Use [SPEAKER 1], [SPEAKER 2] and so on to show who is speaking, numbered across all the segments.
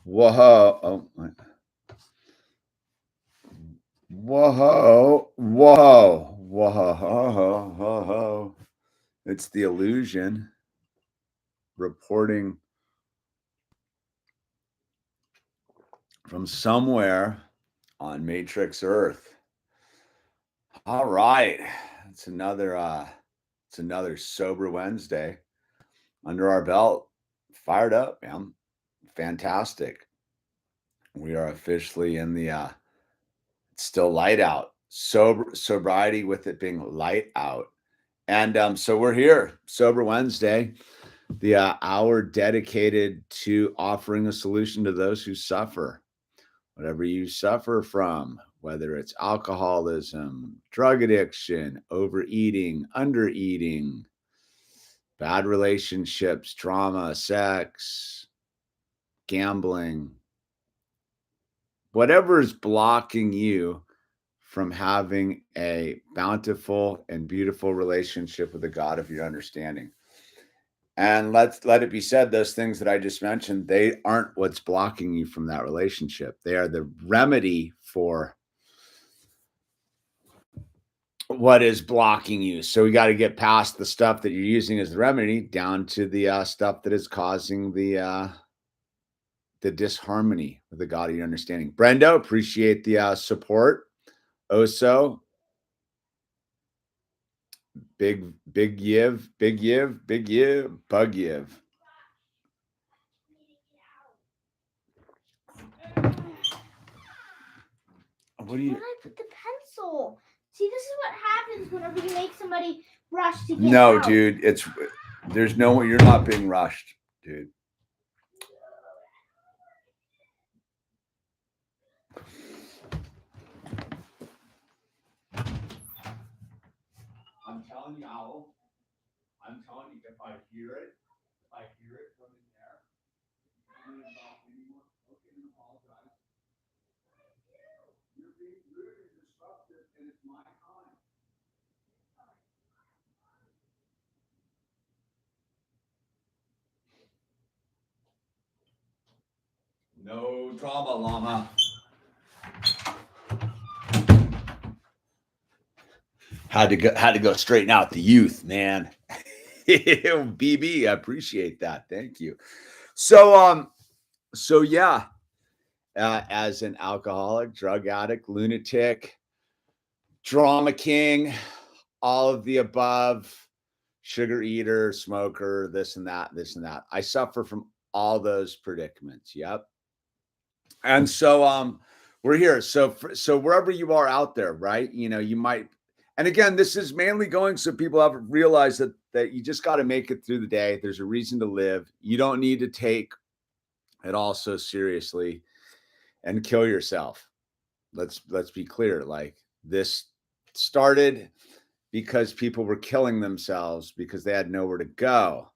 [SPEAKER 1] Whoa. Oh, whoa. Whoa. Whoa. It's the illusion reporting from somewhere on Matrix Earth. All right. It's another sober Wednesday under our belt. Fired up, man. Fantastic. We are officially in the it's still light out. Sobriety with it being light out. And so we're here, Sober Wednesday, the hour dedicated to offering a solution to those who suffer. Whatever you suffer from, whether it's alcoholism, drug addiction, overeating, undereating, bad relationships, trauma, sex, gambling, whatever is blocking you from having a bountiful and beautiful relationship with the God of your understanding. And let it be said, those things that I just mentioned, they aren't what's blocking you from that relationship. They are the remedy for what is blocking you. So we got to get past the stuff that you're using as the remedy down to the stuff that is causing the disharmony with the God of your understanding. Brendo, appreciate the support. Oso, big yiv, bug yiv. What do you?
[SPEAKER 2] Where did I put the pencil? See, this is what happens whenever you make somebody rush to get
[SPEAKER 1] No,
[SPEAKER 2] out.
[SPEAKER 1] dude, there's no way. You're not being rushed, dude. I'm telling you, Owl. I'm telling you, if I hear it from in there, I'm not anymore. Okay, I apologize. You're being rude and disruptive, and it's my time. No drama, llama. Had to go straighten out the youth, man. BB, I appreciate that. Thank you. So yeah, as an alcoholic, drug addict, lunatic, drama king, all of the above, sugar eater, smoker, this and that. I suffer from all those predicaments. Yep. And so we're here. So wherever you are out there, right? You might, and again, this is mainly going so people have realized that you just got to make it through the day. There's a reason to live. You don't need to take it all so seriously and kill yourself. Let's be clear. Like, this started because people were killing themselves because they had nowhere to go.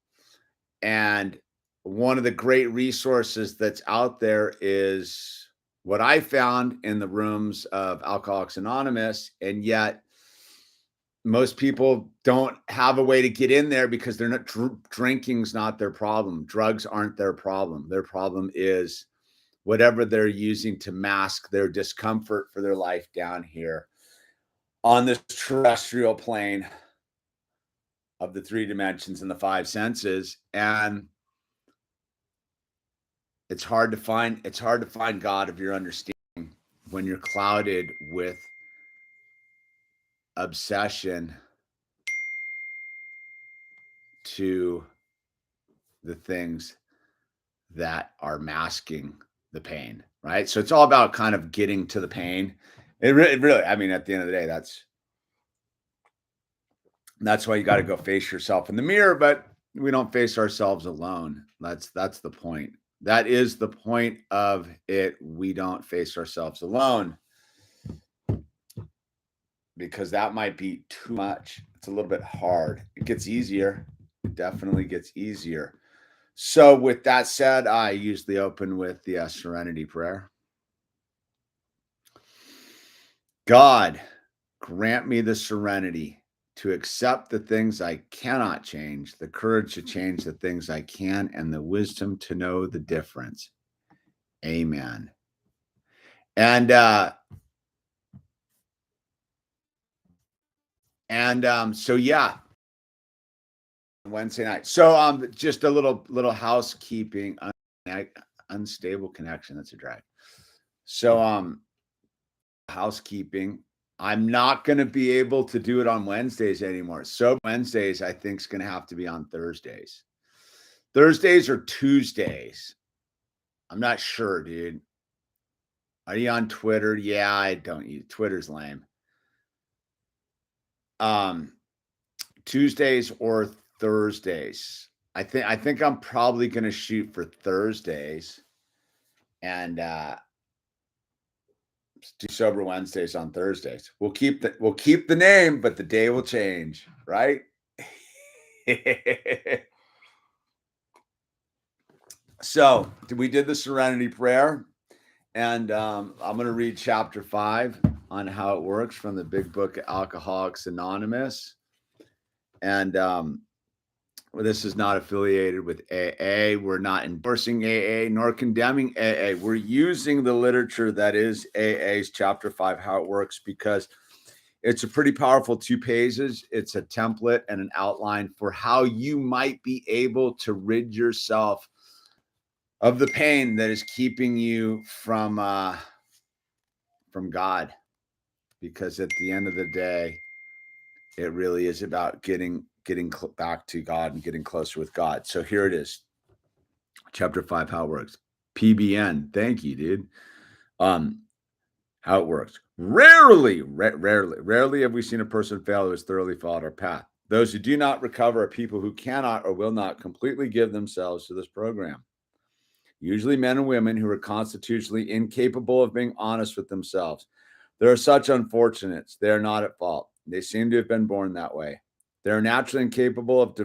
[SPEAKER 1] And one of the great resources that's out there is what I found in the rooms of Alcoholics Anonymous. And yet most people don't have a way to get in there because they're not drinking's not their problem. Drugs aren't their problem. Their problem is whatever they're using to mask their discomfort for their life down here on this terrestrial plane of the 3 dimensions and the 5 senses. And it's hard to find God of your understanding when you're clouded with obsession to the things that are masking the pain, right? So it's all about kind of getting to the pain. It really, I mean, at the end of the day, that's why you got to go face yourself in the mirror, but we don't face ourselves alone. That's the point. That is the point of it. We don't face ourselves alone because that might be too much. It's a little bit hard. It gets easier. It definitely gets easier. So with that said, I usually open with the serenity prayer. God, grant me the serenity to accept the things I cannot change, the courage to change the things I can, and the wisdom to know the difference. Amen. And so yeah, Wednesday night. So just a little housekeeping. Unstable connection. That's a drag. So housekeeping. I'm not going to be able to do it on Wednesdays anymore. So Wednesdays, I think, is going to have to be on Thursdays. Thursdays or Tuesdays. I'm not sure, dude. Are you on Twitter? Yeah, I don't use Twitter's lame. Tuesdays or Thursdays. I think I'm probably going to shoot for Thursdays and do sober Wednesdays on Thursdays. We'll keep the name, but the day will change, right? So we did the Serenity Prayer, and I'm going to read chapter 5 on how it works from the big book Alcoholics Anonymous. And this is not affiliated with AA. We're not endorsing AA nor condemning AA. We're using the literature that is AA's chapter 5, how it works, because it's a pretty powerful 2 pages. It's a template and an outline for how you might be able to rid yourself of the pain that is keeping you from God. Because at the end of the day, it really is about getting back to God and getting closer with God. So here it is. Chapter 5, how it works. PBN. Thank you, dude. How it works. Rarely have we seen a person fail who has thoroughly followed our path. Those who do not recover are people who cannot or will not completely give themselves to this program. Usually men and women who are constitutionally incapable of being honest with themselves. There are such unfortunates. They are not at fault. They seem to have been born that way. They are naturally incapable of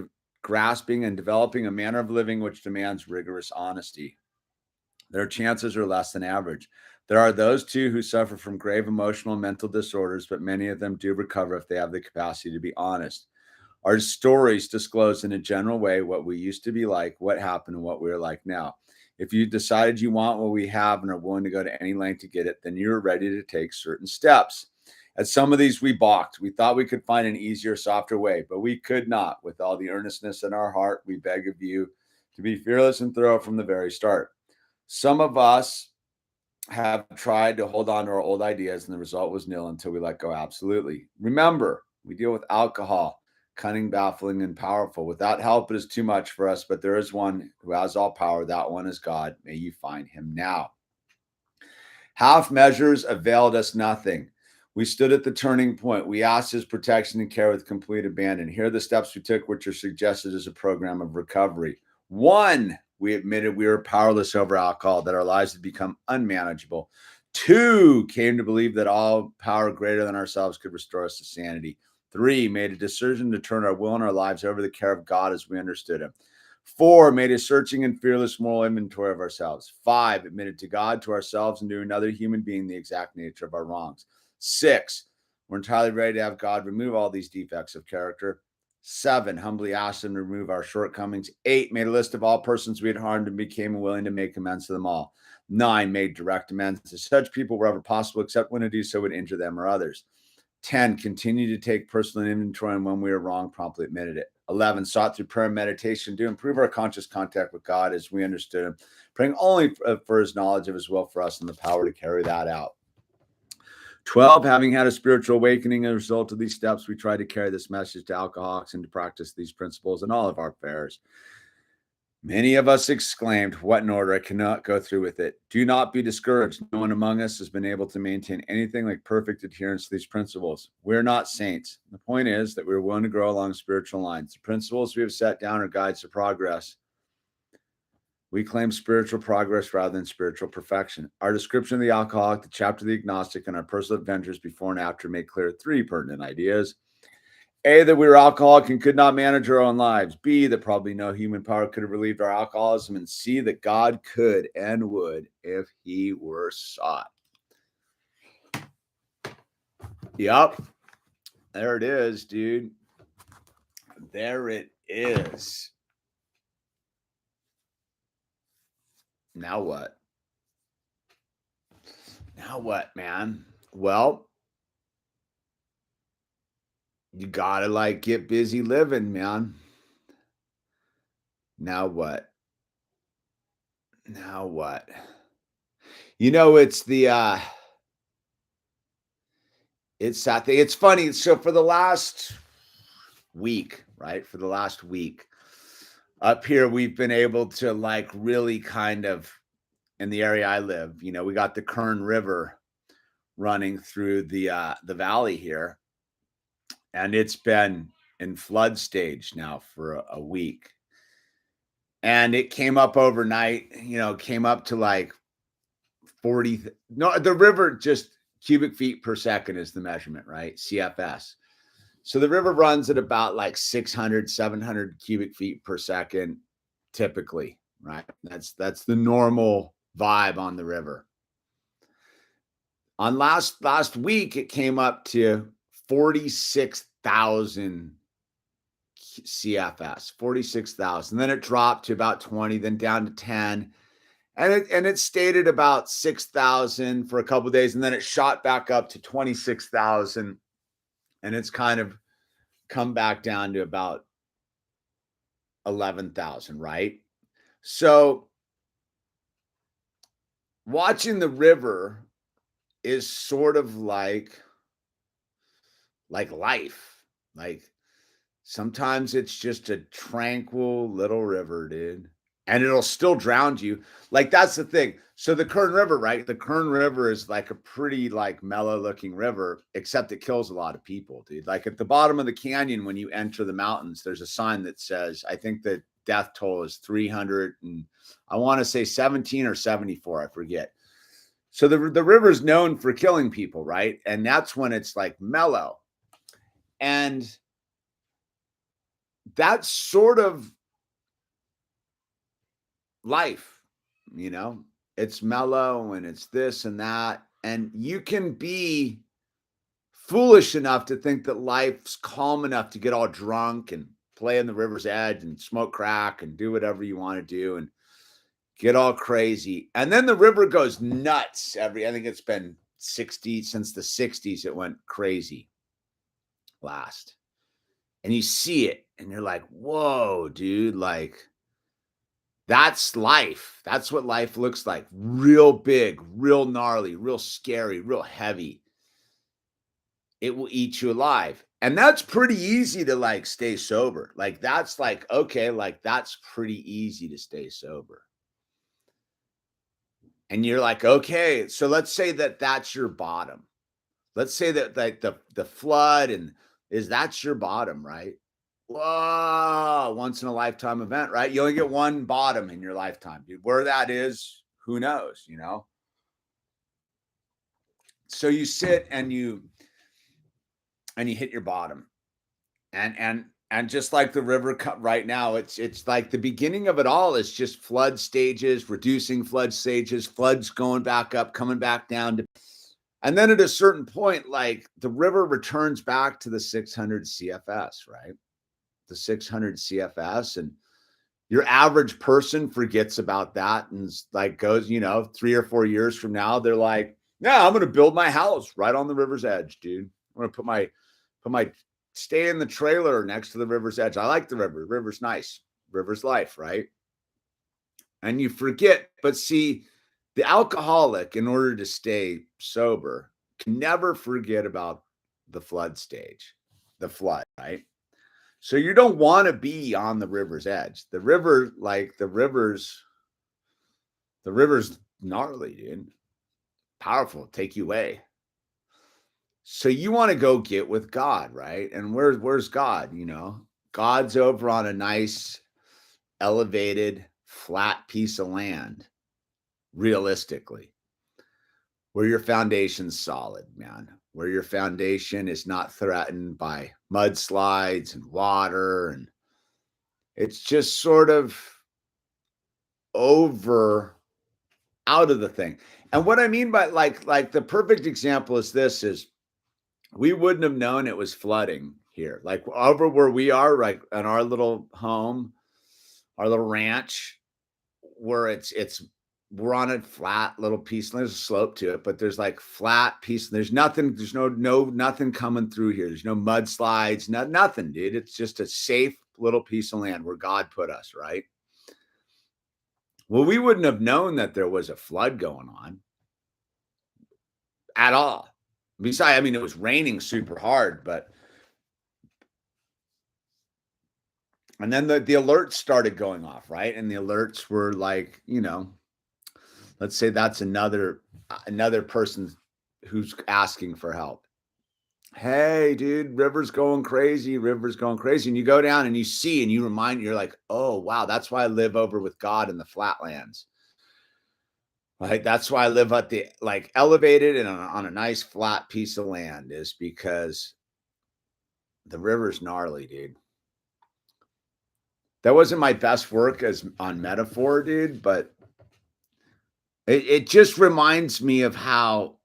[SPEAKER 1] grasping and developing a manner of living which demands rigorous honesty. Their chances are less than average. There are those, too, who suffer from grave emotional and mental disorders, but many of them do recover if they have the capacity to be honest. Our stories disclose in a general way what we used to be like, what happened, and what we're like now. If you decided you want what we have and are willing to go to any length to get it, then you're ready to take certain steps. At some of these, we balked. We thought we could find an easier, softer way, but we could not. With all the earnestness in our heart, we beg of you to be fearless and thorough from the very start. Some of us have tried to hold on to our old ideas, and the result was nil until we let go. Absolutely. Remember, we deal with alcohol, cunning, baffling, and powerful. Without help, it is too much for us, but there is one who has all power. That one is God. May you find him now. Half measures availed us nothing. We stood at the turning point. We asked his protection and care with complete abandon. Here are the steps we took, which are suggested as a program of recovery. 1, we admitted we were powerless over alcohol, that our lives had become unmanageable. 2, came to believe that all power greater than ourselves could restore us to sanity. 3, made a decision to turn our will and our lives over to the care of God as we understood him. 4, made a searching and fearless moral inventory of ourselves. 5, admitted to God, to ourselves, and to another human being the exact nature of our wrongs. 6, we're entirely ready to have God remove all these defects of character. 7, humbly asked him to remove our shortcomings. 8, made a list of all persons we had harmed and became willing to make amends to them all. 9, made direct amends to such people wherever possible, except when to do so would injure them or others. 10, continued to take personal inventory, and when we were wrong, promptly admitted it. 11, sought through prayer and meditation to improve our conscious contact with God as we understood him, praying only for his knowledge of his will for us and the power to carry that out. 12, having had a spiritual awakening as a result of these steps, we tried to carry this message to alcoholics and to practice these principles in all of our affairs. Many of us exclaimed, "What in order? I cannot go through with it." Do not be discouraged. No one among us has been able to maintain anything like perfect adherence to these principles. We're not saints. The point is that we're willing to grow along spiritual lines. The principles we have set down are guides to progress. We claim spiritual progress rather than spiritual perfection. Our description of the alcoholic, the chapter of the agnostic, and our personal adventures before and after make clear 3 pertinent ideas. A, that we were alcoholic and could not manage our own lives. B, that probably no human power could have relieved our alcoholism. And C, that God could and would if he were sought. Yep. There it is, dude. There it is. Now what? Now what, man? Well, you gotta like get busy living, man. Now what? Now what? It's the it's that thing. It's funny. So for the last week, right? For the last week up here, we've been able to like really kind of in the area I live, we got the Kern River running through the valley here, and it's been in flood stage now for a week. And it came up overnight, came up to like 40. No, the river just cubic feet per second is the measurement, right? CFS. So the river runs at about like 600, 700 cubic feet per second, typically, right? That's the normal vibe on the river. On last week, it came up to 46,000 CFS, 46,000. Then it dropped to about 20, then down to 10. And it stayed at about 6,000 for a couple of days, and then it shot back up to 26,000, and it's kind of come back down to about 11,000, right? So watching the river is sort of like life. Like sometimes it's just a tranquil little river, dude. And it'll still drown you. Like that's the thing. So the Kern River, right? The Kern River is like a pretty like mellow looking river, except it kills a lot of people, dude. Like at the bottom of the canyon, when you enter the mountains, there's a sign that says, I think the death toll is 300 and I want to say 17 or 74, I forget. So the river is known for killing people, right? And that's when it's like mellow. And that's sort of life, it's mellow and it's this and that. And you can be foolish enough to think that life's calm enough to get all drunk and play on the river's edge and smoke crack and do whatever you want to do and get all crazy. And then the river goes nuts. I think it's been 60 since the 60s. It went crazy last. And you see it and you're like, whoa, dude, like that's life. That's what life looks like. Real big, real gnarly, real scary, real heavy. It will eat you alive. And that's pretty easy to like stay sober. Like that's like, okay, like that's pretty easy to stay sober. And you're like, okay, so let's say that that's your bottom. Let's say that like the flood and that's your bottom, right? Whoa, once in a lifetime event, right? You only get one bottom in your lifetime, dude. Where that is, who knows, So you sit and you hit your bottom. And just like the river right now, it's like the beginning of it all is just flood stages, reducing flood stages, floods going back up, coming back down to, and then at a certain point, like the river returns back to the 600 CFS, right? The 600 CFS, and your average person forgets about that and like goes, 3 or 4 years from now, they're like, yeah, I'm going to build my house right on the river's edge, dude. I'm going to put my stay in the trailer next to the river's edge. I like the river. River's nice. River's life, right? And you forget, but see, the alcoholic, in order to stay sober, can never forget about the flood stage, the flood, right? So you don't want to be on the river's edge. The river's gnarly, dude. Powerful, take you away. So you want to go get with God, right? And where's God? God's over on a nice, elevated, flat piece of land, realistically, where your foundation's solid, man. Where your foundation is not threatened by mudslides and water, and it's just sort of over out of the thing. And what I mean by like the perfect example is we wouldn't have known it was flooding here. Like over where we are, like in our little home, our little ranch, where it's we're on a flat little piece, and there's a slope to it, but there's like flat piece. There's nothing, there's nothing coming through here. There's no mudslides, nothing, dude. It's just a safe little piece of land where God put us, right? Well, we wouldn't have known that there was a flood going on at all. Besides, I mean, it was raining super hard, but and then the alerts started going off, right? And the alerts were like, let's say that's another person who's asking for help. Hey, dude, river's going crazy. And you go down and you see, and you're like, oh, wow, that's why I live over with God in the flatlands. Right. That's why I live at the elevated and on a nice flat piece of land, is because the river's gnarly, dude. That wasn't my best work as on metaphor, dude, but it just reminds me of how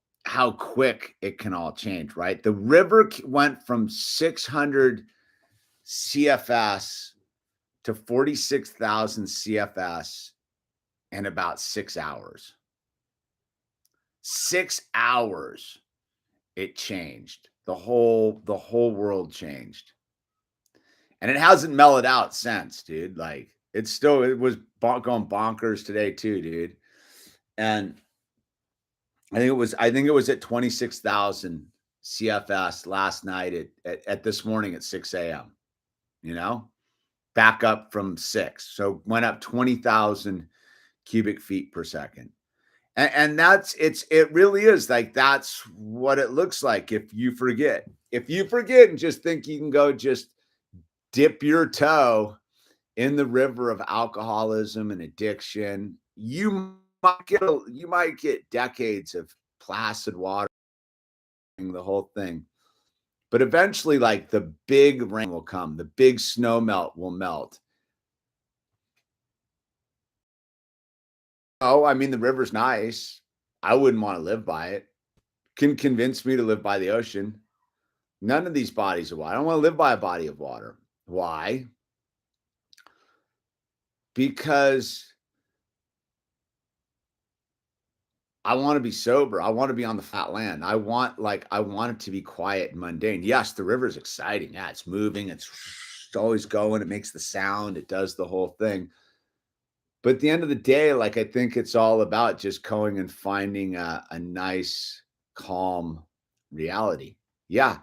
[SPEAKER 1] quick it can all change, right? The river went from 600 CFS to 46,000 CFS in about 6 hours. 6 hours it changed. The whole world changed. And it hasn't mellowed out since, dude. Like it was going bonkers today too, dude. And I think it was at 26,000 CFS last night at this morning at 6 a.m. Back up from 6. So went up 20,000 cubic feet per second. And it really is like, that's what it looks like if you forget. If you forget and just think you can go just dip your toe in the river of alcoholism and addiction, you might get decades of placid water, the whole thing. But eventually, like, the big rain will come, the big snow melt will melt. Oh, I mean, the river's nice. I wouldn't want to live by it. Can convince me to live by the ocean. None of these bodies of water. I don't want to live by a body of water. Why? Because I want to be sober. I want to be on the flat land. I want it to be quiet and mundane. Yes, the river is exciting. Yeah, it's moving. It's always going. It makes the sound. It does the whole thing. But at the end of the day, I think it's all about just going and finding a nice, calm reality. Yeah.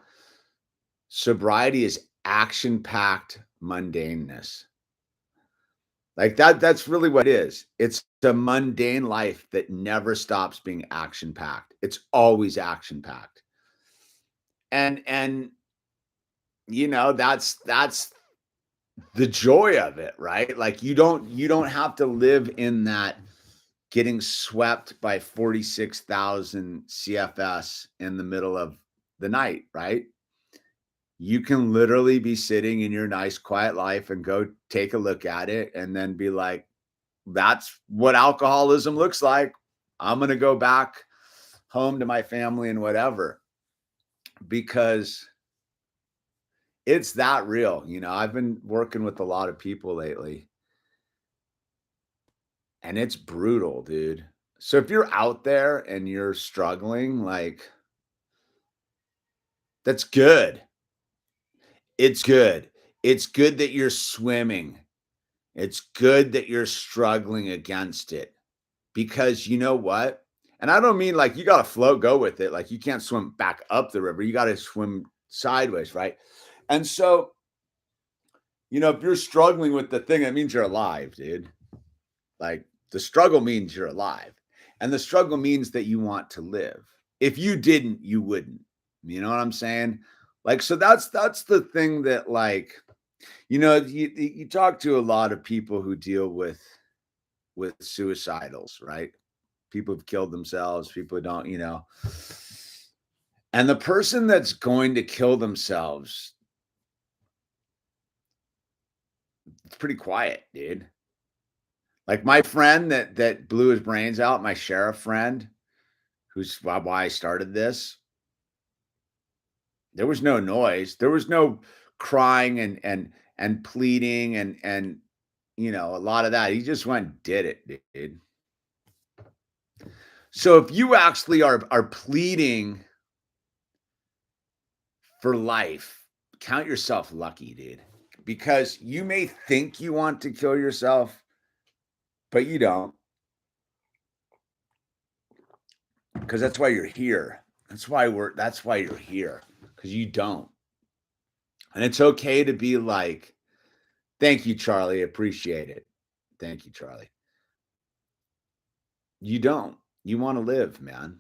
[SPEAKER 1] Sobriety is action-packed mundaneness. Like that's really what it is. It's the mundane life that never stops being action-packed. It's always action-packed. And that's the joy of it, right? Like you don't have to live in that getting swept by 46,000 CFS in the middle of the night, right? You can literally be sitting in your nice quiet life and go take a look at it and then be like, that's what alcoholism looks like. I'm going to go back home to my family and whatever, because it's that real. I've been working with a lot of people lately, and it's brutal, dude. So if you're out there and you're struggling, that's good. It's good. It's good that you're swimming. It's good that you're struggling against it, because you know what? And I don't mean like you got to go with it. Like you can't swim back up the river. You got to swim sideways, right? And so, if you're struggling with the thing, that means you're alive, dude. Like the struggle means you're alive. And the struggle means that you want to live. If you didn't, you wouldn't. You know what I'm saying? So that's the thing that you talk to a lot of people who deal with suicidals, right? People who've killed themselves, people who don't, and the person that's going to kill themselves, it's pretty quiet, dude. Like my friend that blew his brains out, my sheriff friend, who's why I started this. There was no noise. There was no crying and pleading and a lot of that. He just went and did it, dude. So if you actually are pleading for life, count yourself lucky, dude. Because you may think you want to kill yourself, but you don't. Because that's why you're here. That's why you're here. Because you don't. And it's okay to be like, thank you, Charlie. Appreciate it. Thank you, Charlie. You don't. You want to live, man.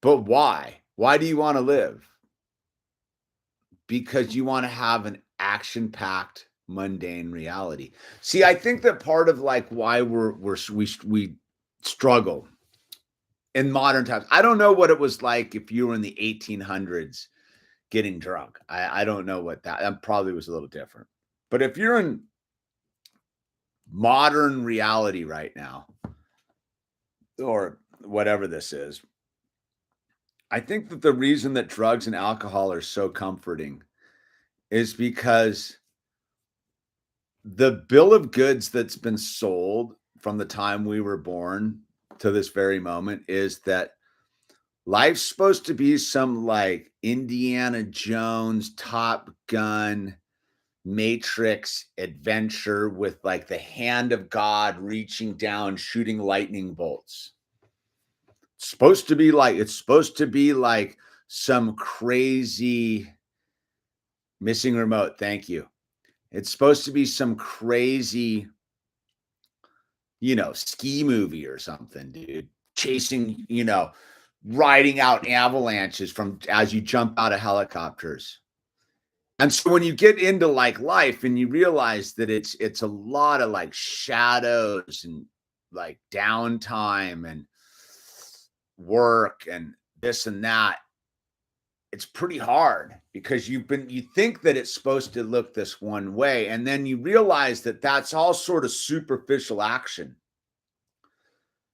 [SPEAKER 1] But why? Why do you want to live? Because you want to have an action-packed, mundane reality. See, I think that part of like why we struggle in modern times. I don't know what it was like if you were in the 1800s getting drunk. I don't know what that probably was a little different. But if you're in modern reality right now, or whatever this is, I think that the reason that drugs and alcohol are so comforting is because the bill of goods that's been sold from the time we were born to this very moment is that life's supposed to be some like Indiana Jones, Top Gun, Matrix adventure with like the hand of God reaching down, shooting lightning bolts. It's supposed to be like some crazy missing remote. Thank you. It's supposed to be some crazy, ski movie or something, dude. Chasing, riding out avalanches from as you jump out of helicopters. And so when you get into like life and you realize that it's a lot of like shadows and like downtime and work and this and that, it's pretty hard because you think that it's supposed to look this one way. And then you realize that that's all sort of superficial action.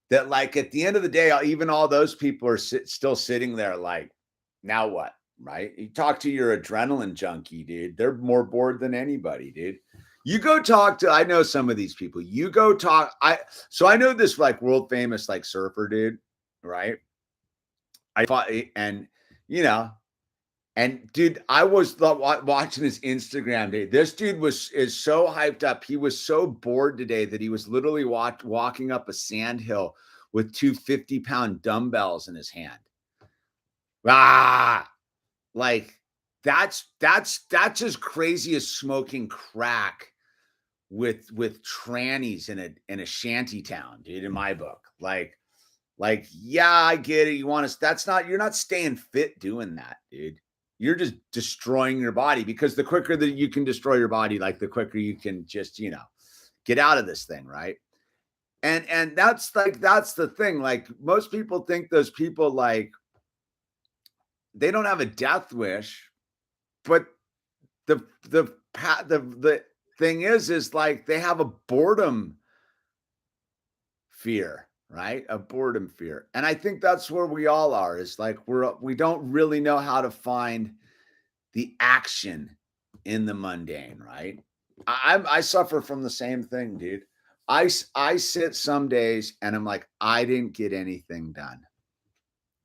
[SPEAKER 1] That like at the end of the day, even all those people are still sitting there like, now what? Right? You talk to your adrenaline junkie, dude. They're more bored than anybody, dude. You go talk to, I know some of these people. You go talk. So I know this like world famous like surfer dude, right? And dude, I was watching his Instagram, dude. This dude is so hyped up. He was so bored today that he was literally walking up a sand hill with two 50-pound dumbbells in his hand. Like that's as crazy as smoking crack with trannies in a shanty town, dude, in my book. Like, yeah, I get it. You're not staying fit doing that, dude. You're just destroying your body because the quicker that you can destroy your body, like the quicker you can just, get out of this thing. Right. And that's the thing. Like most people think those people like, they don't have a death wish, but the thing is like they have a boredom fear, right? A boredom fear. And I think that's where we all are, is like we don't really know how to find the action in the mundane, right? I suffer from the same thing, dude. I sit some days and I'm like, I didn't get anything done.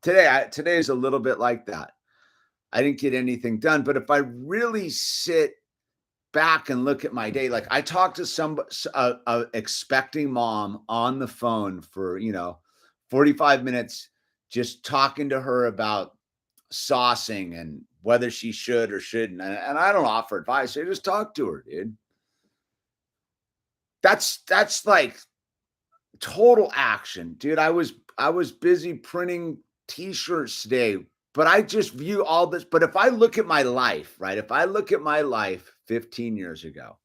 [SPEAKER 1] Today is a little bit like that. I didn't get anything done. But if I really sit back and look at my day, like I talked to some expecting mom on the phone for 45 minutes, just talking to her about saucing and whether she should or shouldn't. And I don't offer advice. I just talk to her, dude. That's like total action, dude. I was busy printing t-shirts today, but I just view all this. But if I look at my life, right? If I look at my life 15 years ago,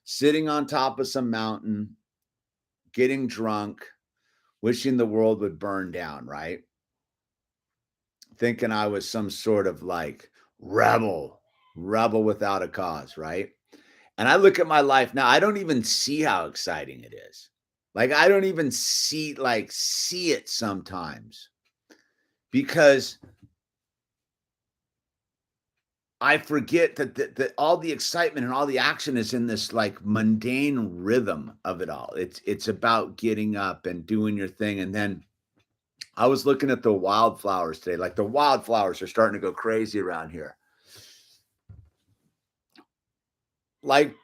[SPEAKER 1] sitting on top of some mountain, getting drunk, wishing the world would burn down, right? Thinking I was some sort of like rebel without a cause, right? And I look at my life now, I don't even see how exciting it is. Like I don't even see it sometimes because I forget that all the excitement and all the action is in this like mundane rhythm of it all. It's about getting up and doing your thing. And then I was looking at the wildflowers today. Like the wildflowers are starting to go crazy around here. Like,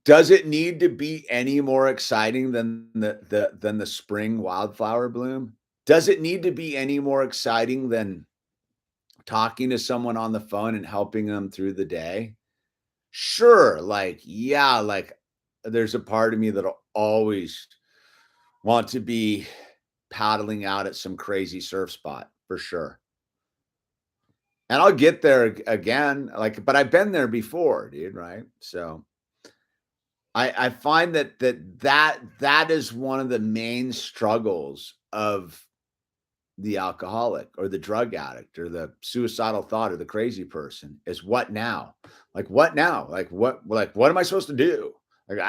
[SPEAKER 1] does it need to be any more exciting than the spring wildflower bloom? Does it need to be any more exciting than talking to someone on the phone and helping them through the day? Sure, like, yeah, like there's a part of me that'll always want to be paddling out at some crazy surf spot for sure. And I'll get there again, like, but I've been there before, dude, right? So I find that is one of the main struggles of the alcoholic or the drug addict or the suicidal thought or the crazy person is what now? Like what now? Like what am I supposed to do? Like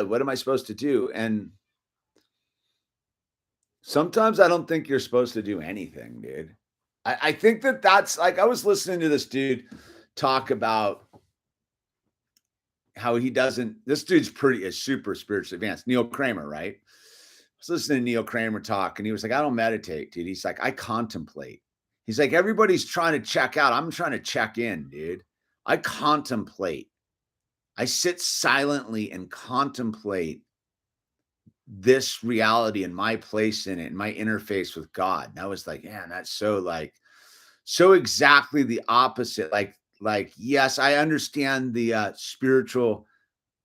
[SPEAKER 1] what am I supposed to do? And sometimes I don't think you're supposed to do anything, dude. I think that's like I was listening to this dude talk about how he doesn't. This dude's is super spiritually advanced. Neil Kramer, right? I was listening to Neil Kramer talk, and he was like, "I don't meditate, dude." He's like, "I contemplate." He's like, "Everybody's trying to check out. I'm trying to check in, dude. I contemplate. I sit silently and contemplate this reality and my place in it and my interface with God." And I was like, man, that's so exactly the opposite. Like, yes, I understand the spiritual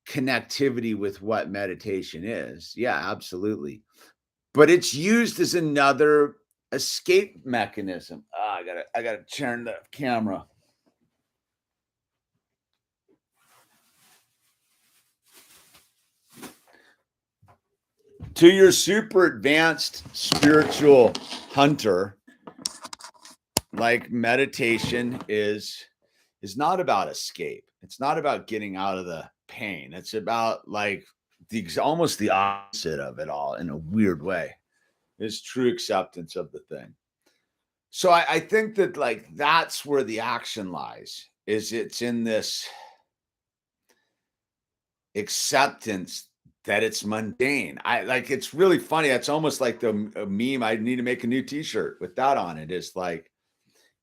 [SPEAKER 1] connectivity with what meditation is. Yeah, absolutely. But it's used as another escape mechanism. Oh, I gotta turn the camera. To your super advanced spiritual hunter, like meditation is not about escape. It's not about getting out of the pain. It's about like almost the opposite of it all in a weird way. Is true acceptance of the thing. So I think that like that's where the action lies. Is it's in this acceptance that it's mundane. I like it's really funny. It's almost like the meme. I need to make a new t-shirt with that on it. Is like,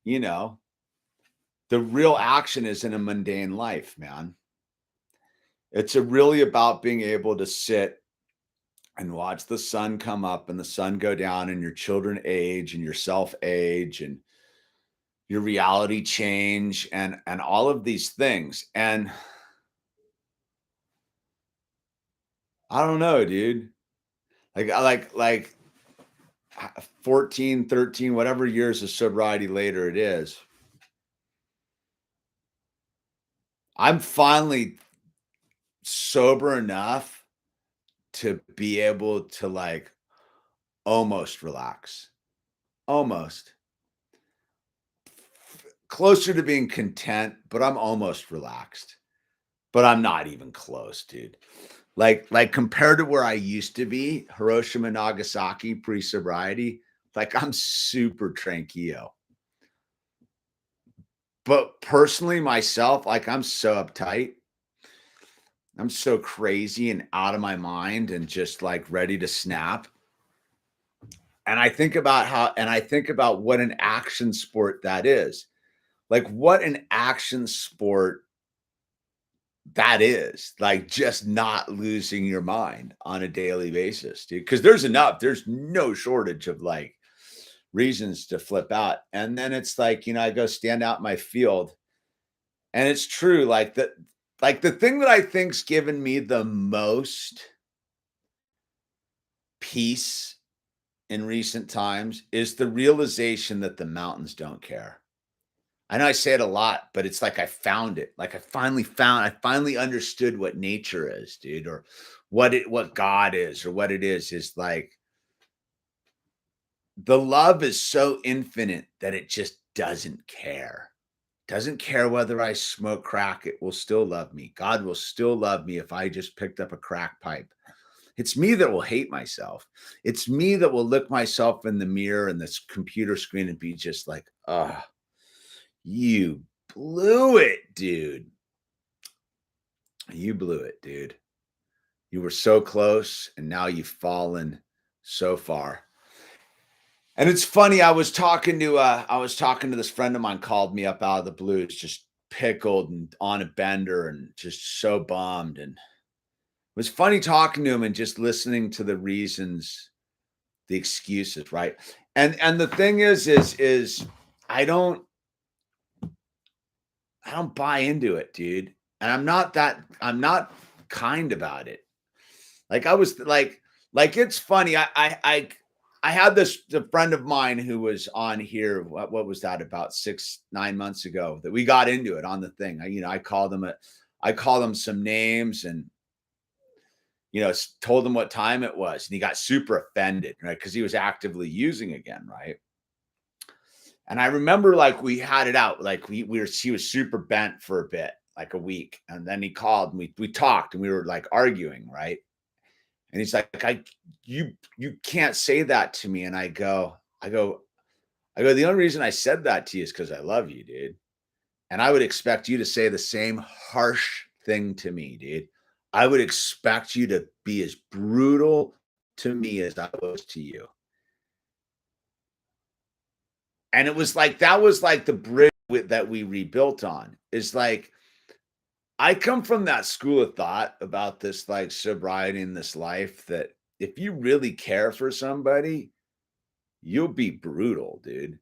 [SPEAKER 1] you know, the real action is in a mundane life, man. It's really about being able to sit and watch the sun come up and the sun go down and your children age and yourself age and your reality change and all of these things. And I don't know, dude. Like I like 14, 13, whatever years of sobriety later it is. I'm finally sober enough to be able to like almost relax. Almost. Closer to being content, but I'm almost relaxed. But I'm not even close, dude. Like compared to where I used to be, Hiroshima, Nagasaki, pre-sobriety, like I'm super tranquilo. But personally, myself, like I'm so uptight. I'm so crazy and out of my mind and just like ready to snap. And I think about what an action sport that is. Like what an action sport that is, like just not losing your mind on a daily basis, dude. Because there's no shortage of like reasons to flip out. And then it's like, I go stand out in my field. And it's true, like the thing that I think's given me the most peace in recent times is the realization that the mountains don't care. I know I say it a lot, but it's like I found it. Like I finally understood what nature is, dude, or what God is, or what it is like the love is so infinite that it just doesn't care. Doesn't care whether I smoke crack, it will still love me. God will still love me if I just picked up a crack pipe. It's me that will hate myself. It's me that will look myself in the mirror and this computer screen and be just like, oh, you blew it, dude. You blew it, dude. You were so close and now you've fallen so far. And it's funny, I was talking to this friend of mine, called me up out of the blues, just pickled and on a bender and just so bummed. And it was funny talking to him and just listening to the reasons, the excuses, right? And the thing is I don't buy into it, dude. And I'm not kind about it. Like I was like it's funny. I had this a friend of mine who was on here. What was that, about 6-9 months ago, that we got into it on the thing. I called him I called him some names and told him what time it was, and he got super offended, right? Because he was actively using again, right? And I remember like we had it out, like he was super bent for a bit, like a week, and then he called and we talked and we were like arguing, right? And he's like, you can't say that to me. And I go, the only reason I said that to you is because I love you, dude. And I would expect you to say the same harsh thing to me, dude. I would expect you to be as brutal to me as I was to you. And it was like, that was like the bridge that we rebuilt on. Is like, I come from that school of thought about this like sobriety in this life, that if you really care for somebody, you'll be brutal, dude,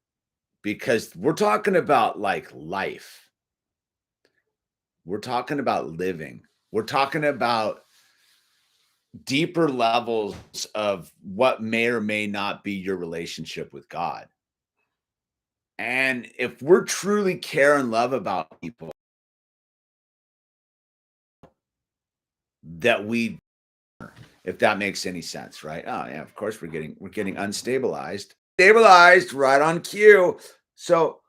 [SPEAKER 1] because we're talking about like life. We're talking about living. We're talking about deeper levels of what may or may not be your relationship with God. And if we're truly care and love about people, that we, if that makes any sense, right? Oh yeah, of course we're getting unstabilized. Stabilized right on cue. So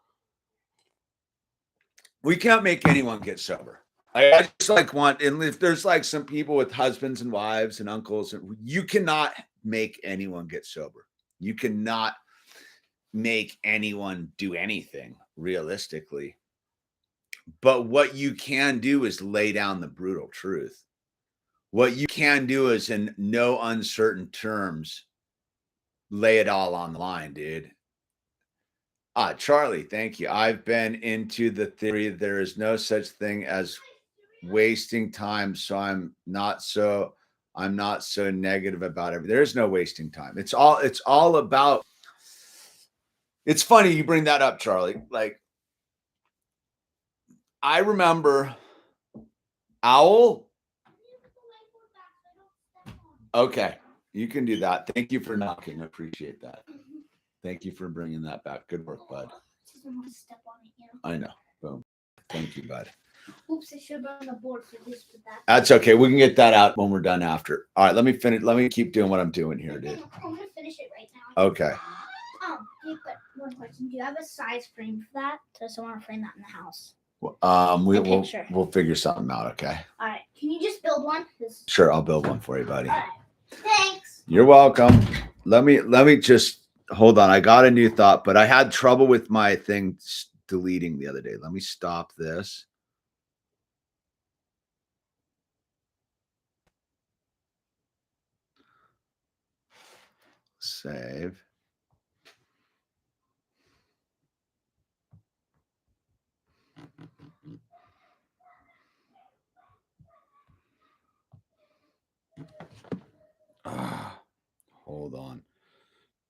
[SPEAKER 1] we can't make anyone get sober. I just like want, and if there's like some people with husbands and wives and uncles, you cannot make anyone get sober. You cannot make anyone do anything realistically. But what you can do is lay down the brutal truth. What you can do is, in no uncertain terms, lay it all on the line, dude. Charlie, thank you. I've been into the theory there is no such thing as wasting time, so I'm not so negative about it. There's no wasting time. It's all about. It's funny you bring that up, Charlie. Like, I remember Owl. Okay, you can do that. Thank you for knocking. I appreciate that. Thank you for bringing that back. Good work, bud. I know. Boom. Thank you, bud.
[SPEAKER 2] Oops, I should have on the board for this, but that.
[SPEAKER 1] That's okay. We can get that out when we're done after. All right, let me finish. Let me keep doing what I'm doing here, dude.
[SPEAKER 2] I'm gonna finish it right now.
[SPEAKER 1] Okay.
[SPEAKER 2] But one question: do you have a size frame for that? Because I want to frame that in the house.
[SPEAKER 1] We'll figure something out. Okay.
[SPEAKER 2] All right. Can you just build one?
[SPEAKER 1] Sure, I'll build one for you, buddy.
[SPEAKER 2] All right. Thanks.
[SPEAKER 1] You're welcome. Let me just hold on. I got a new thought, but I had trouble with my thing deleting the other day. Let me stop this. Save. Hold on.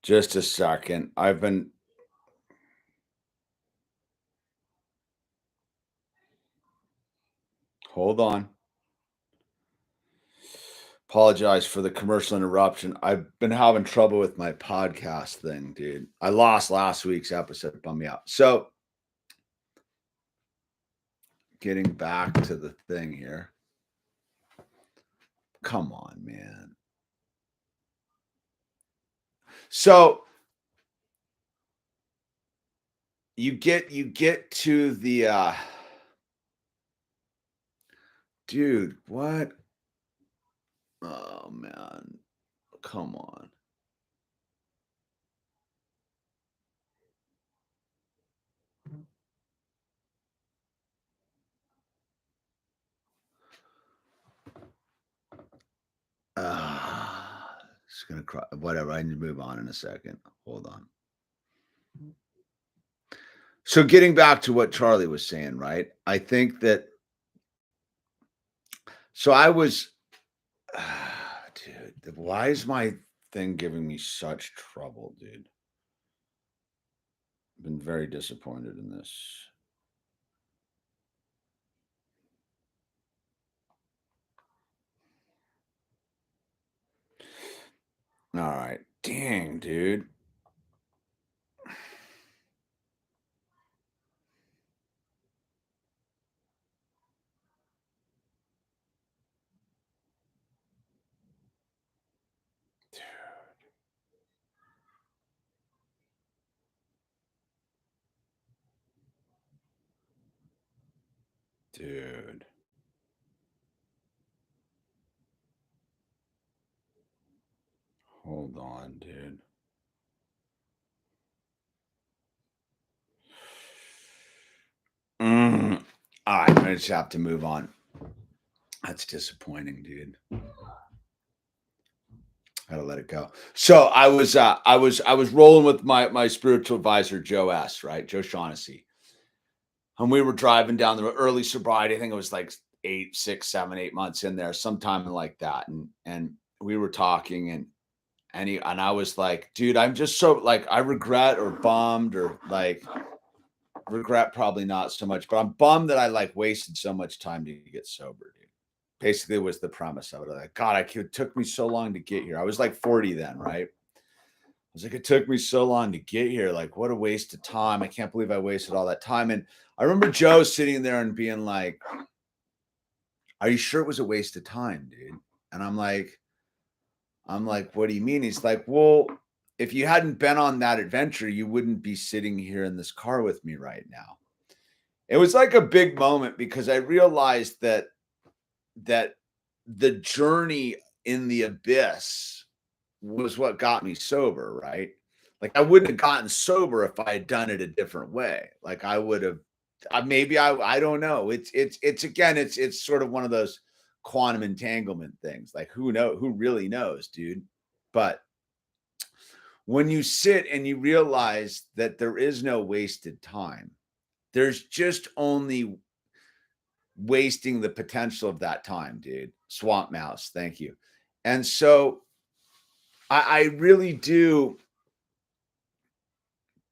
[SPEAKER 1] Just a second. Hold on. Apologize for the commercial interruption. I've been having trouble with my podcast thing, dude. I lost last week's episode. Bummed me out. So, getting back to the thing here. Come on, man. So, you get to the dude, what? Oh man. Come on. It's gonna cry. Whatever. I need to move on in a second. Hold on. So getting back to what Charlie was saying, right? I think that so I was dude, why is my thing giving me such trouble, dude? I've been very disappointed in this. All right. Dang, dude. Dude. Hold on, dude. All right, I just have to move on. That's disappointing, dude. I gotta let it go. So I was rolling with my spiritual advisor, Joe S, right? Joe Shaughnessy. And we were driving down the road, early sobriety. I think it was like 8, 6, 7, 8 months in there, sometime like that. And we were talking and I was like, dude, I'm just so like I regret or bummed or like regret probably not so much, but I'm bummed that I like wasted so much time to get sober, dude. Basically was the premise of it. Like, God, it took me so long to get here. I was like 40 then, right? I was like, it took me so long to get here. Like, what a waste of time. I can't believe I wasted all that time. And I remember Joe sitting there and being like, are you sure it was a waste of time, dude? And I'm like, what do you mean? He's like, well, if you hadn't been on that adventure, you wouldn't be sitting here in this car with me right now. It was like a big moment because I realized that the journey in the abyss was what got me sober, right? Like I wouldn't have gotten sober if I had done it a different way. Like I would have maybe I don't know. It's again it's sort of one of those quantum entanglement things. Like who really knows, dude? But when you sit and you realize that there is no wasted time, there's just only wasting the potential of that time, dude. Swamp mouse, thank you. And so I really do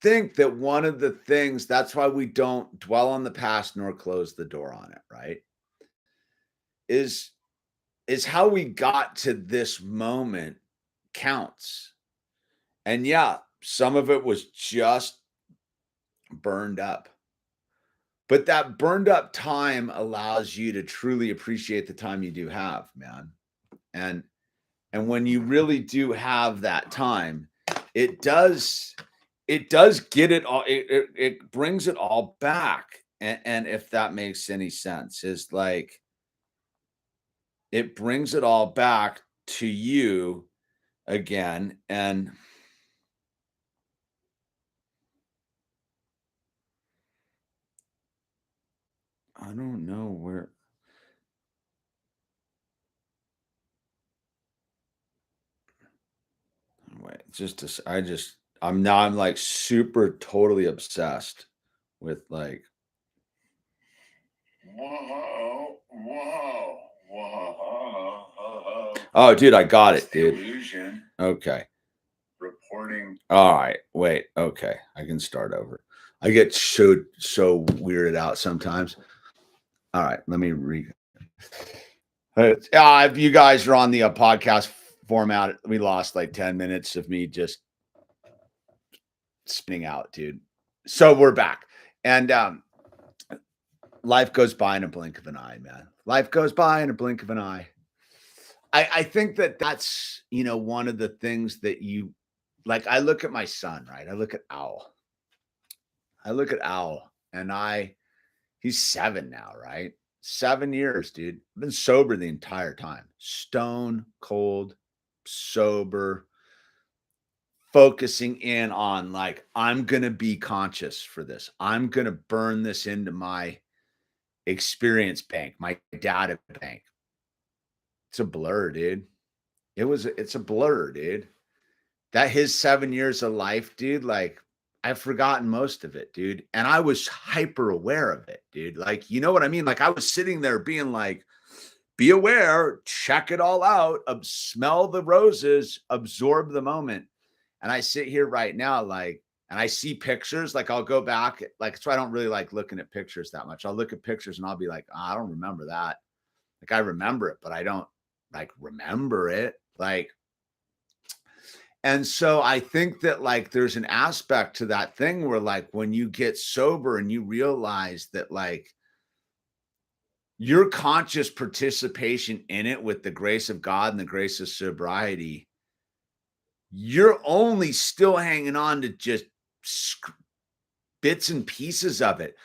[SPEAKER 1] think that one of the things that's why we don't dwell on the past nor close the door on it, right? Is is how we got to this moment counts. And yeah, some of it was just burned up. But that burned up time allows you to truly appreciate the time you do have, man. And and when you really do have that time, it does get it all it brings it all back. And if that makes any sense, is like it brings it all back to you again. And I don't know where. Wait, I'm like super totally obsessed with like whoa, whoa, whoa. Oh, dude, I got it, dude. Illusion. Okay. Reporting. All right. Wait. Okay. I can start over. I get so weirded out sometimes. All right. Let me read. If you guys are on the podcast format, we lost like 10 minutes of me just spinning out, dude. So we're back. And life goes by in a blink of an eye, man. Life goes by in a blink of an eye. I think that that's, one of the things that you like. I look at my son, right? I look at Owl. And he's 7 now, right? 7 years, dude. I've been sober the entire time. Stone cold, sober, focusing in on like, I'm going to be conscious for this. I'm going to burn this into my experience bank, my data bank. It's a blur, dude. It's a blur, dude. That his 7 years of life, dude, like I've forgotten most of it, dude. And I was hyper aware of it, dude. Like, you know what I mean? Like I was sitting there being like, be aware, check it all out, smell the roses, absorb the moment. And I sit here right now, like, and I see pictures, like I'll go back, like, so I don't really like looking at pictures that much. I'll look at pictures and I'll be like, I don't remember that. Like I remember it, but I don't like remember it. Like, and so I think that like there's an aspect to that thing where like when you get sober and you realize that like your conscious participation in it with the grace of God and the grace of sobriety, you're only still hanging on to just bits and pieces of it.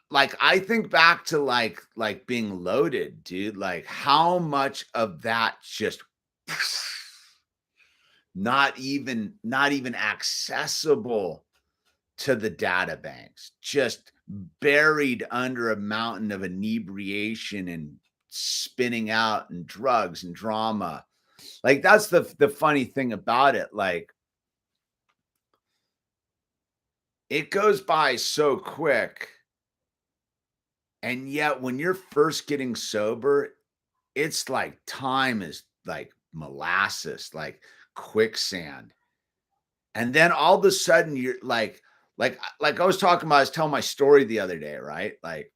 [SPEAKER 1] Like I think back to like being loaded, dude, like how much of that just not even accessible to the data banks, just buried under a mountain of inebriation and spinning out and drugs and drama. Like that's the funny thing about it. Like it goes by so quick. And yet when you're first getting sober, it's like time is like molasses, like quicksand. And then all of a sudden you're like I was talking about, I was telling my story the other day, right? Like,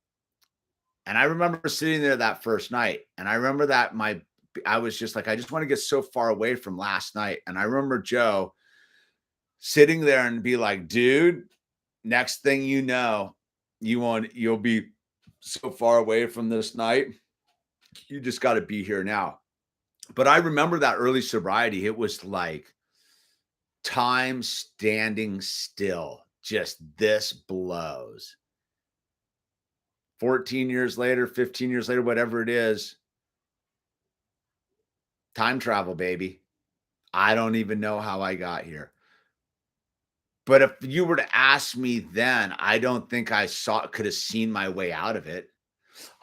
[SPEAKER 1] and I remember sitting there that first night, and I remember that I was just like, I just want to get so far away from last night. And I remember Joe sitting there and be like, dude, next thing you know, you'll be so far away from this night. You just got to be here now. But I remember that early sobriety, it was like time standing still. Just this blows. 14 years later, 15 years later, whatever it is, time travel, baby. I don't even know how I got here. But if you were to ask me then, I don't think could have seen my way out of it.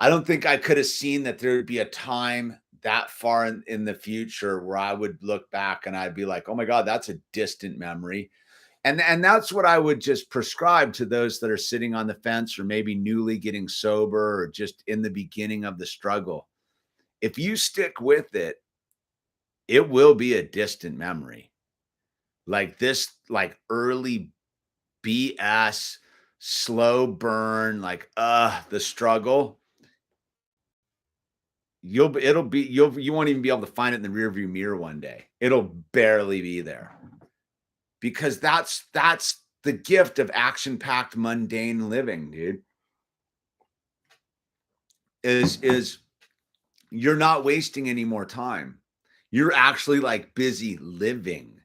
[SPEAKER 1] I don't think I could have seen that there would be a time that far in the future where I would look back and I'd be like, oh my God, that's a distant memory. And that's what I would just prescribe to those that are sitting on the fence or maybe newly getting sober or just in the beginning of the struggle. If you stick with it, it will be a distant memory. Like this, like early BS, slow burn, like the struggle. You won't even be able to find it in the rearview mirror one day. It'll barely be there. Because that's the gift of action-packed mundane living, dude. Is you're not wasting any more time. You're actually like busy living,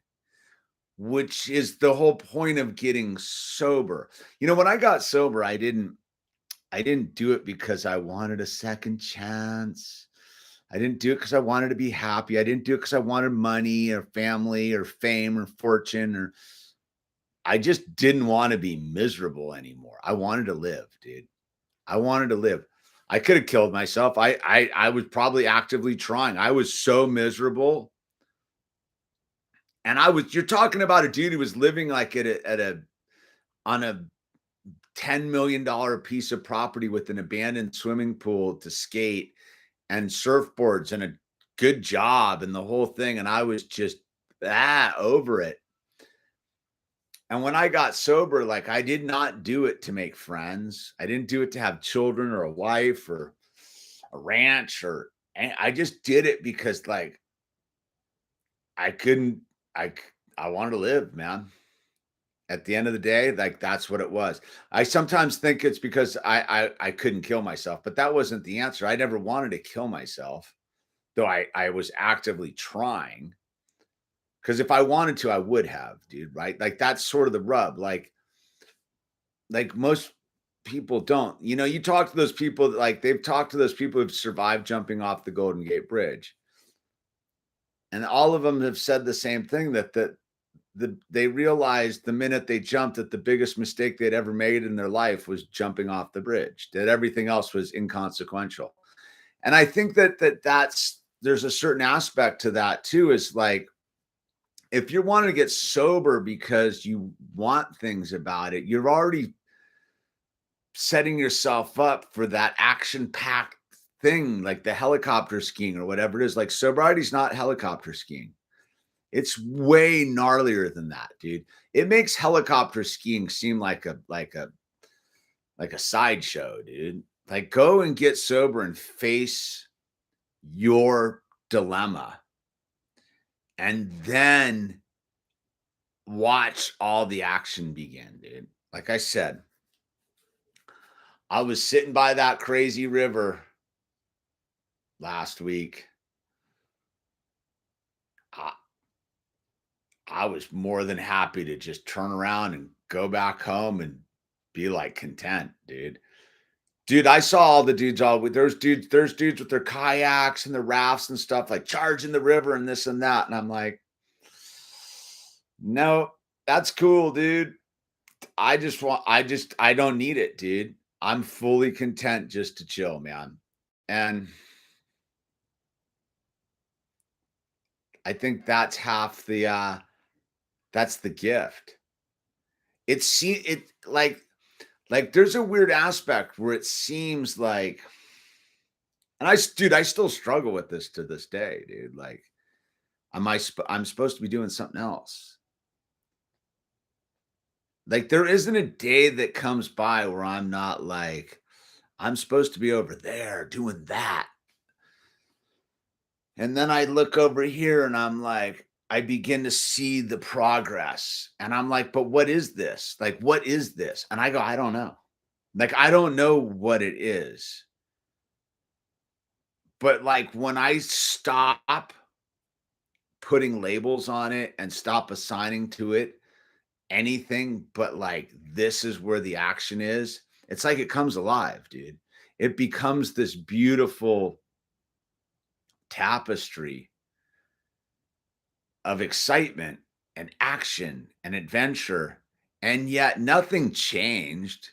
[SPEAKER 1] which is the whole point of getting sober. You know, when I got sober, I didn't do it because I wanted a second chance. I didn't do it because I wanted to be happy. I didn't do it because I wanted money or family or fame or fortune, or I just didn't want to be miserable anymore. I wanted to live, dude. I wanted to live. I could have killed myself. I was probably actively trying. I was so miserable. And you're talking about a dude who was living like on a $10 million piece of property with an abandoned swimming pool to skate and surfboards and a good job and the whole thing. And I was just over it. And when I got sober, like I did not do it to make friends. I didn't do it to have children or a wife or a ranch I just did it because like I wanted to live, man. At the end of the day, like that's what it was. I sometimes think it's because I couldn't kill myself, but that wasn't the answer. I never wanted to kill myself, though I was actively trying. Because if I wanted to, I would have, dude, right? Like that's sort of the rub. Like most people don't. You know, you talk to those people like they've talked to those people who've survived jumping off the Golden Gate Bridge. And all of them have said the same thing, that they realized the minute they jumped that the biggest mistake they'd ever made in their life was jumping off the bridge, that everything else was inconsequential. And I think that there's a certain aspect to that too, is like, if you're wanting to get sober because you want things about it, you're already setting yourself up for that action-packed thing, like the helicopter skiing or whatever it is. Like sobriety's not helicopter skiing. It's way gnarlier than that, dude. It makes helicopter skiing seem like a sideshow, dude. Like go and get sober and face your dilemma. And then watch all the action begin, dude. Like I said, I was sitting by that crazy river last week. I was more than happy to just turn around and go back home and be like content, dude. Dude, I saw all the dudes there's dudes with their kayaks and their rafts and stuff like charging the river and this and that. And I'm like, no, that's cool, dude. I don't need it, dude. I'm fully content just to chill, man. And I think that's half the that's the gift. It like there's a weird aspect where it seems like, and I still struggle with this to this day, dude. Like, I'm supposed to be doing something else. Like, there isn't a day that comes by where I'm not like, I'm supposed to be over there doing that. And then I look over here and I'm like, I begin to see the progress. And I'm like, but what is this? Like, what is this? And I go, I don't know. Like, I don't know what it is. But like when I stop putting labels on it and stop assigning to it anything but like this is where the action is, it's like it comes alive, dude. It becomes this beautiful tapestry of excitement and action and adventure. And yet nothing changed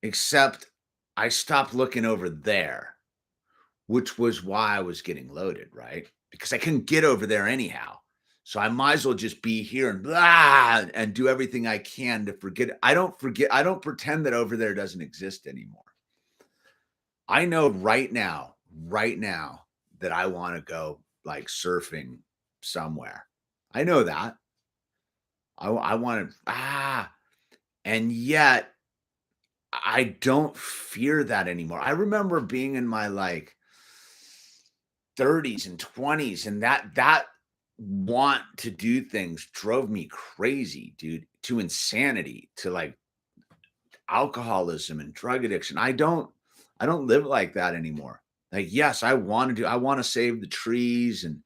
[SPEAKER 1] except I stopped looking over there, which was why I was getting loaded, right? Because I couldn't get over there anyhow. So I might as well just be here and blah and do everything I can to forget it. I don't pretend that over there doesn't exist anymore. I know right now that I want to go like surfing somewhere. I know that. I want to, and yet I don't fear that anymore. I remember being in my like 30s and 20s and that want to do things drove me crazy, dude, to insanity, to like alcoholism and drug addiction. I don't live like that anymore. Like, yes, I want to save the trees and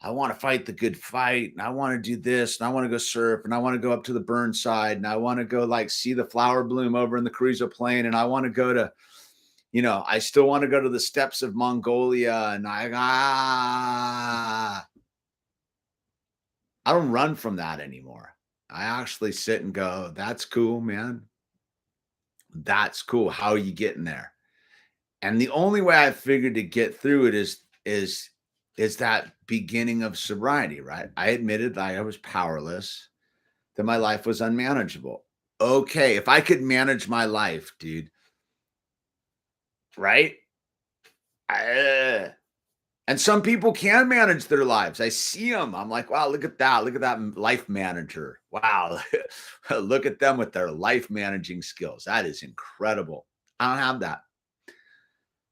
[SPEAKER 1] I want to fight the good fight and I want to do this and I want to go surf and I want to go up to the Burnside and I want to go like see the flower bloom over in the Carrizo Plain and I want to go to, I still want to go to the steppes of Mongolia and I don't run from that anymore. I actually sit and go, that's cool, man. That's cool. How are you getting there? And the only way I figured to get through it is that beginning of sobriety, right? I admitted that I was powerless, that my life was unmanageable. Okay, if I could manage my life, dude, right? And some people can manage their lives. I see them. I'm like, wow, look at that. Look at that life manager. Wow. Look at them with their life managing skills. That is incredible. I don't have that.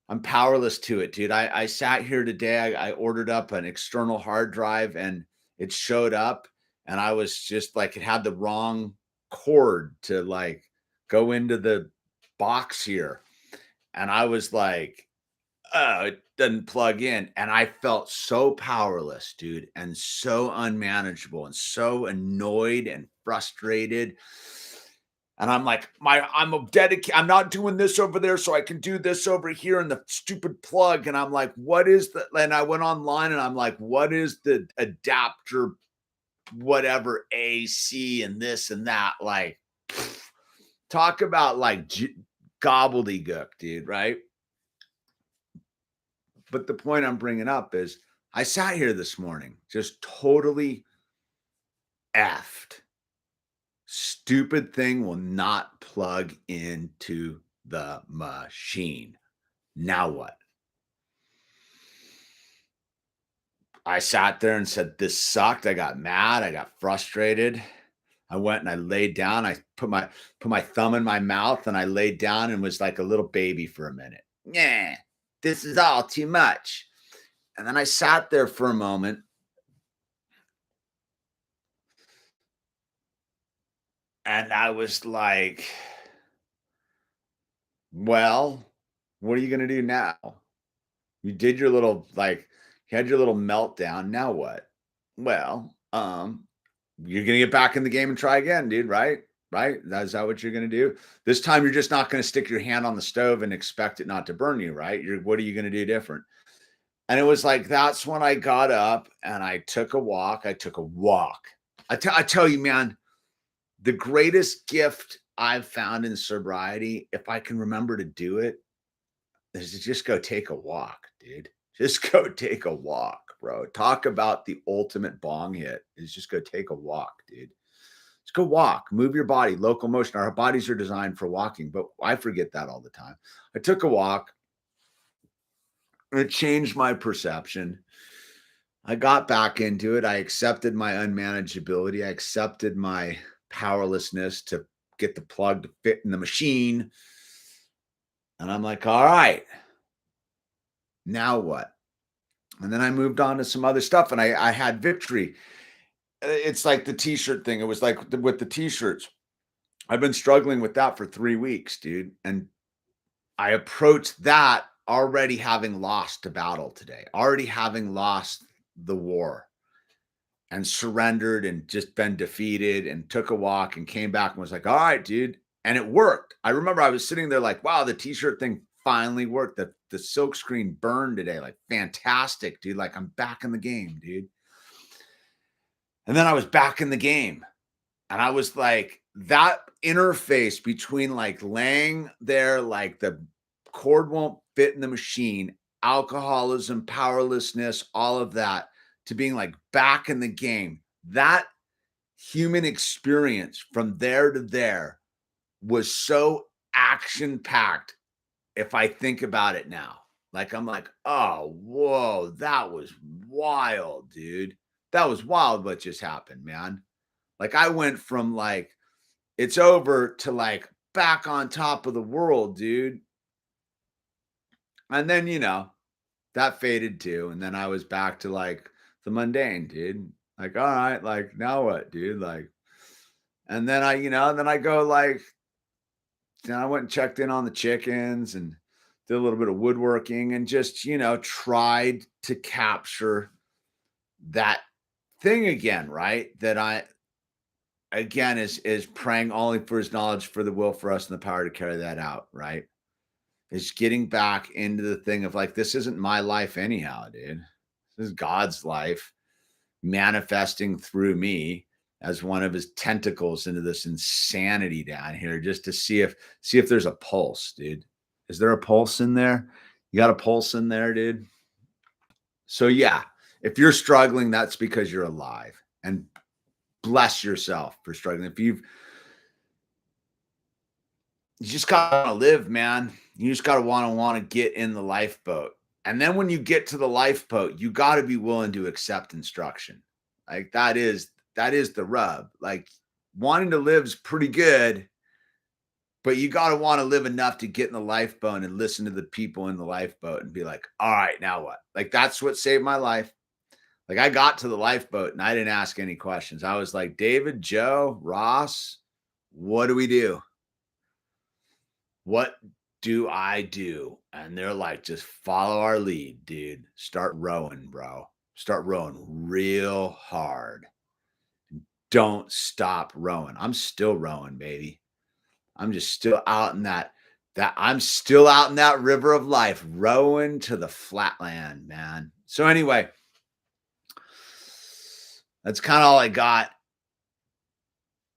[SPEAKER 1] I'm powerless to it, dude. I sat here today. I ordered up an external hard drive and it showed up and I was just like, it had the wrong cord to like go into the box here. And I was like, oh, it doesn't plug in. And I felt so powerless, dude, and so unmanageable and so annoyed and frustrated. And I'm like, I'm not doing this over there, so I can do this over here in the stupid plug. And I'm like, what is the, and I went online and I'm like, what is the adapter, whatever, AC and this and that? Like, talk about like gobbledygook, dude, right? But the point I'm bringing up is I sat here this morning just totally effed. Stupid thing will not plug into the machine. Now what? I sat there and said, this sucked. I got mad. I got frustrated. I went and I laid down. I put my thumb in my mouth and I laid down and was like a little baby for a minute. Yeah, this is all too much. And then I sat there for a moment. And I was like, well, what are you going to do now? You did your little, like, you had your little meltdown. Now what? Well, you're going to get back in the game and try again, dude, right? Right? Is that what you're going to do? This time you're just not going to stick your hand on the stove and expect it not to burn you, right? What are you going to do different? And it was like, that's when I got up and I took a walk. I tell you, man, the greatest gift I've found in sobriety, if I can remember to do it, is to just go take a walk, dude. Just go take a walk, bro. Talk about the ultimate bong hit is just go take a walk, dude. Just go walk, move your body, local motion. Our bodies are designed for walking, but I forget that all the time. I took a walk. It changed my perception. I got back into it. I accepted my unmanageability. I accepted my powerlessness to get the plug to fit in the machine. And I'm like, all right, now what? And then I moved on to some other stuff and I had victory. It's like the t-shirt thing. It was like with the t-shirts. I've been struggling with that for 3 weeks, dude. And I approached that already having lost the battle today, already having lost the war and surrendered and just been defeated and took a walk and came back and was like, all right, dude. And it worked. I remember I was sitting there like, wow, the t-shirt thing finally worked. The silk screen burned today. Like, fantastic, dude. Like, I'm back in the game, dude. And then I was back in the game. And I was like, that interface between like laying there, like the cord won't fit in the machine, alcoholism, powerlessness, all of that, to being like back in the game. That human experience from there to there was so action packed. If I think about it now, like, I'm like, oh, whoa, that was wild, dude. That was wild what just happened, man. Like, I went from like, it's over to like back on top of the world, dude. And then, that faded too. And then I was back to like the mundane, dude. Like, all right, like, now what, dude? Like, and then then I go like, then I went and checked in on the chickens and did a little bit of woodworking and just, tried to capture that thing again, right? That I, again, is praying only for his knowledge, for the will for us and the power to carry that out, right? Is getting back into the thing of like, this isn't my life anyhow, dude. This is God's life manifesting through me as one of his tentacles into this insanity down here, just to see if there's a pulse, dude. Is there a pulse in there? You got a pulse in there, dude? So yeah, if you're struggling, that's because you're alive, and bless yourself for struggling. You just gotta live, man. You just gotta want to get in the lifeboat. And then when you get to the lifeboat, you got to be willing to accept instruction. Like, that is the rub. Like, wanting to live is pretty good, but you got to want to live enough to get in the lifeboat and listen to the people in the lifeboat and be like, all right, now what? Like, that's what saved my life. Like, I got to the lifeboat and I didn't ask any questions. I was like, David, Joe, Ross, what do we do? What do I do? And they're like, just follow our lead, dude. Start rowing, bro. Start rowing real hard. Don't stop rowing. I'm still rowing, baby. I'm just still out in that I'm still out in that river of life, rowing to the flatland, man. So anyway, that's kind of all I got.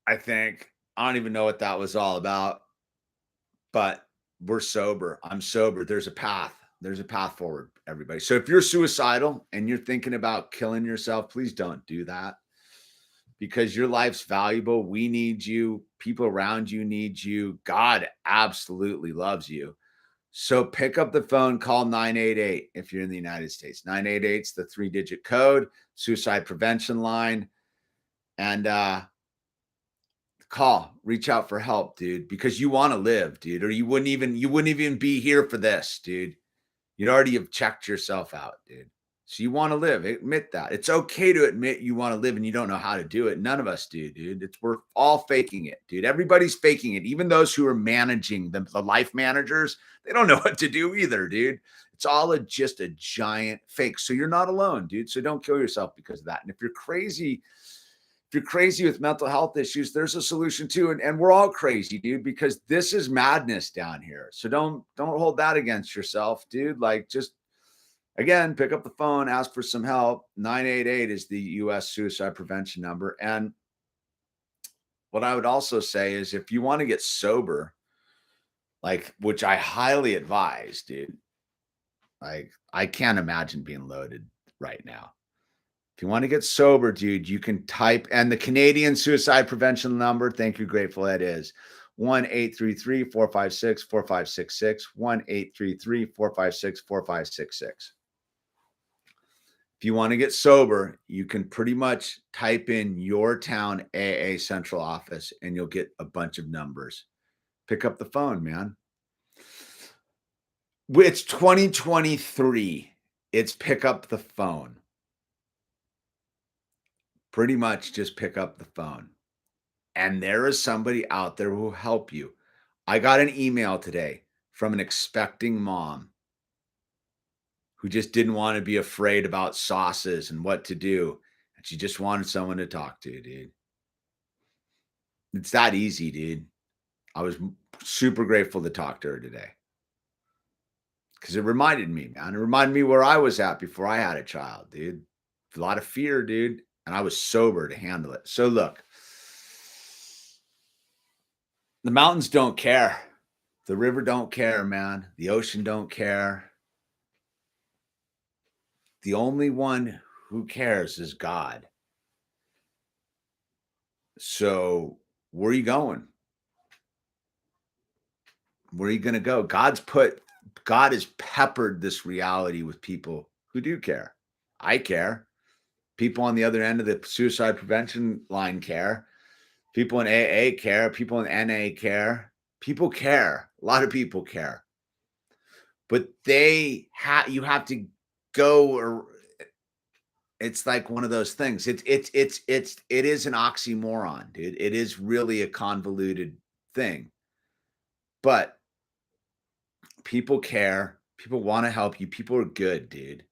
[SPEAKER 1] I think. I don't even know what that was all about, but we're sober. I'm sober. There's a path. There's a path forward, everybody. So if you're suicidal and you're thinking about killing yourself, please don't do that. because your life's valuable. We need you. People around you need you. God absolutely loves you. So pick up the phone, call 988 if you're in the United States. 988 is the 3-digit code, suicide prevention line. And call, reach out for help, dude, because you want to live, dude, or you wouldn't even be here for this, dude. You'd already have checked yourself out, dude. So you want to live. Admit that. It's okay to admit you want to live and you don't know how to do it. None of us do, dude. We're all faking it, dude. Everybody's faking it. Even those who are managing the life managers, they don't know what to do either, dude. It's all just a giant fake. So you're not alone, dude. So don't kill yourself because of that. And if you're crazy with mental health issues, there's a solution too. And we're all crazy, dude, because this is madness down here. So don't hold that against yourself, dude. Like, just, again, pick up the phone, ask for some help. 988 is the US suicide prevention number. And what I would also say is, if you want to get sober, like, which I highly advise, dude, like, I can't imagine being loaded right now. If you want to get sober, dude, you can type, and the Canadian suicide prevention number, thank you, Grateful Ed, is 1-833-456-4566, 1-833-456-4566. If you want to get sober, you can pretty much type in your town AA central office and you'll get a bunch of numbers. Pick up the phone, man. It's 2023. It's pick up the phone. Pretty much just pick up the phone. And there is somebody out there who will help you. I got an email today from an expecting mom who just didn't want to be afraid about sauces and what to do. And she just wanted someone to talk to, dude. It's that easy, dude. I was super grateful to talk to her today. Because it reminded me, man. It reminded me where I was at before I had a child, dude. A lot of fear, dude. And I was sober to handle it. So look, the mountains don't care. The river don't care, man. The ocean don't care. The only one who cares is God. So where are you going? Where are you going to go? God has peppered this reality with people who do care. I care. People on the other end of the suicide prevention line care. People in AA care. People in NA care. People care. A lot of people care. But you have to go, or it's like one of those things. It is an oxymoron, dude. It is really a convoluted thing. But people care. People want to help you. People are good, dude.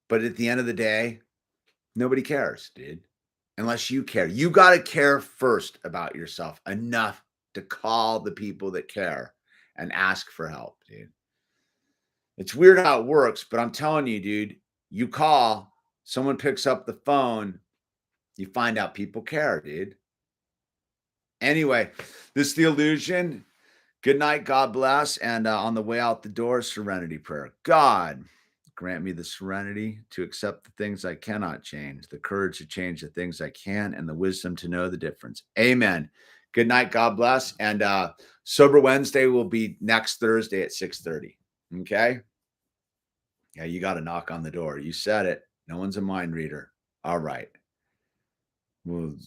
[SPEAKER 1] But at the end of the day, nobody cares, dude. Unless you care. You got to care first about yourself enough to call the people that care and ask for help, dude. It's weird how it works, but I'm telling you, dude, you call, someone picks up the phone, you find out people care, dude. Anyway, this is The Illusion. Good night. God bless. And on the way out the door, serenity prayer. God, grant me the serenity to accept the things I cannot change, the courage to change the things I can, and the wisdom to know the difference. Amen. Good night. God bless. And Sober Wednesday will be next Thursday at 6:30. Okay? Yeah, you got to knock on the door. You said it. No one's a mind reader. All right. We'll